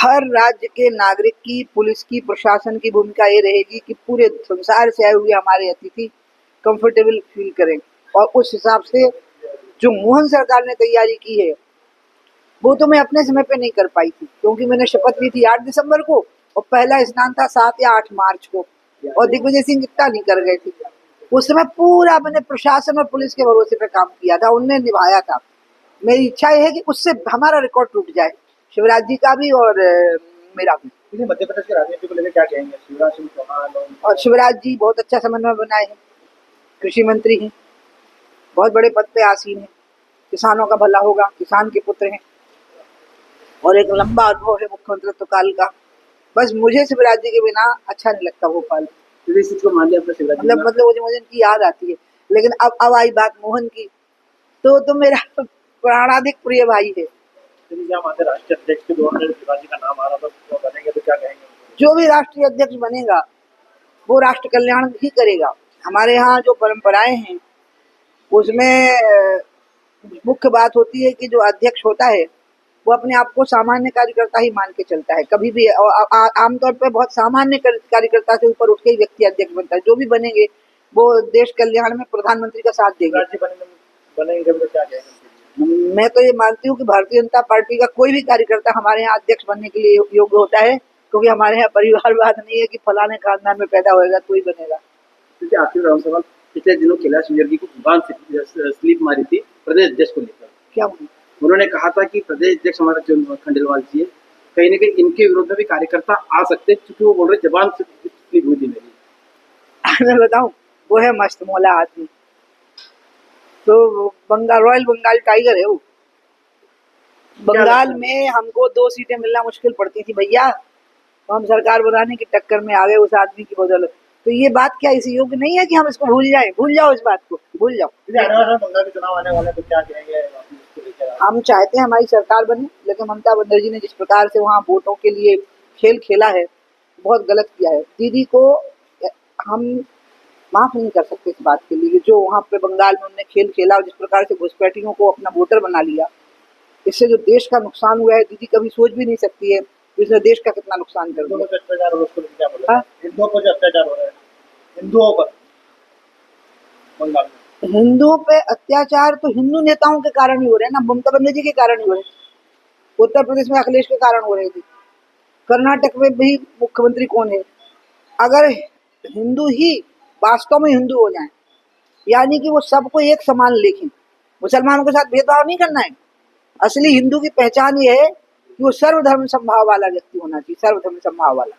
हर राज्य के नागरिक की, पुलिस की, प्रशासन की भूमिका ये रहेगी कि पूरे संसार से आए हुए हमारे अतिथि कंफर्टेबल फील करें। और उस हिसाब से जो मोहन सरकार ने तैयारी की है वो तो मैं अपने समय पे नहीं कर पाई थी, क्योंकि मैंने शपथ ली थी 8 दिसंबर को और पहला स्नान था 7 या 8 मार्च को, और दिग्विजय सिंह इतना नहीं कर गए थे। उस समय पूरा मैंने प्रशासन और पुलिस के भरोसे पे काम किया था, उनने निभाया था। मेरी इच्छा यह है कि उससे हमारा रिकॉर्ड टूट जाए, शिवराज जी का भी और मेरा भी। मध्य प्रदेश की राजनीति को लेकर क्या कहेंगे? शिवराज सिंह चौहान और शिवराज जी बहुत अच्छा समन्वय बनाए हैं, कृषि मंत्री हैं, बहुत बड़े पद पे आसीन हैं, किसानों का भला होगा, किसान के पुत्र हैं और एक लंबा अनुभव है मुख्यमंत्रित्व काल का। बस मुझे शिवराज जी के बिना अच्छा नहीं लगता भोपाल। मतलब मुझे इनकी याद आती है। लेकिन अब आई बात मोहन की, तो मेरा प्राणाधिक प्रिय भाई है। राष्ट्रीय अध्यक्ष के दौर में शिवाजी का नाम आ रहा था, तो बनेंगे तो क्या कहेंगे? जो भी राष्ट्रीय अध्यक्ष बनेगा वो राष्ट्र कल्याण ही करेगा। हमारे यहाँ जो परंपराएं हैं उसमें मुख्य बात होती है कि जो अध्यक्ष होता है वो अपने आप को सामान्य कार्यकर्ता ही मान के चलता है। कभी भी आमतौर पर बहुत सामान्य कार्यकर्ता से ऊपर उठ के ही व्यक्ति अध्यक्ष बनता है। जो भी बनेंगे वो देश कल्याण में प्रधानमंत्री का साथ देंगे। बनेंगे तो क्या कहेंगे? मैं तो ये मानती हूँ कि भारतीय जनता पार्टी का कोई भी कार्यकर्ता हमारे यहाँ अध्यक्ष बनने के लिए योग्य होता है, क्योंकि हमारे यहाँ परिवारवाद नहीं है कि फलाने खानदान में पैदा होएगा तो ही बनेगा। आखिरी राउंड सवाल, पिछले दिनों कैलाश विजयवर्गीय को जुबान से स्लिप मारी थी प्रदेश अध्यक्ष को लेकर। क्या उन्होंने कहा था कि प्रदेश अध्यक्ष हमारा जो खंडेलवाल जी है, कहीं न कहीं इनके विरोध में भी कार्यकर्ता आ सकते हैं, क्योंकि वो बोल रहे जबान से स्लिप हुई थी मेरी। मैं बताऊं, वो है मस्त मौला आदमी, तो बंगाल रॉयल बंगाल टाइगर है वो। बंगाल में हमको 2 सीटें मिलना मुश्किल पड़ती थी भैया, तो हम सरकार बनाने की टक्कर में आ गए उस आदमी की बदौलत। तो ये बात क्या इस योग्य नहीं है कि हम इसको भूल जाएं? भूल जाओ इस बात को, भूल जाओ। बंगाल के चुनाव आने वाले तो क्या कहेंगे? हम चाहते हैं हमारी सरकार बने, लेकिन ममता बनर्जी ने जिस प्रकार से वहाँ वोटों के लिए खेल खेला है बहुत गलत किया है। दीदी को हम माफ नहीं कर सकते इस बात के लिए, जो वहाँ पे बंगाल में उन्होंने खेल खेला और जिस प्रकार से घुसपैठियों को अपना वोटर बना लिया, इससे जो देश का नुकसान हुआ है दीदी कभी सोच भी नहीं सकती है इसने देश का कितना नुकसान कर दिया। हिंदुओं को जो अत्याचार हो रहा है, हिंदुओं पर बंगाल में, हिंदुओं पे अत्याचार तो हिंदू नेताओं के कारण ही हो रहे हैं ना, ममता बनर्जी के कारण ही हो रहे हैं। उत्तर प्रदेश में अखिलेश के कारण हो रहे थे, कर्नाटक में भी मुख्यमंत्री कौन है? अगर हिंदू ही वास्तव में हिंदू हो जाएं, यानी कि वो सबको एक समान देखें, मुसलमानों के साथ भेदभाव नहीं करना है। असली हिंदू की पहचान ये है कि वो सर्वधर्म समभाव वाला व्यक्ति होना चाहिए, सर्वधर्म समभाव वाला।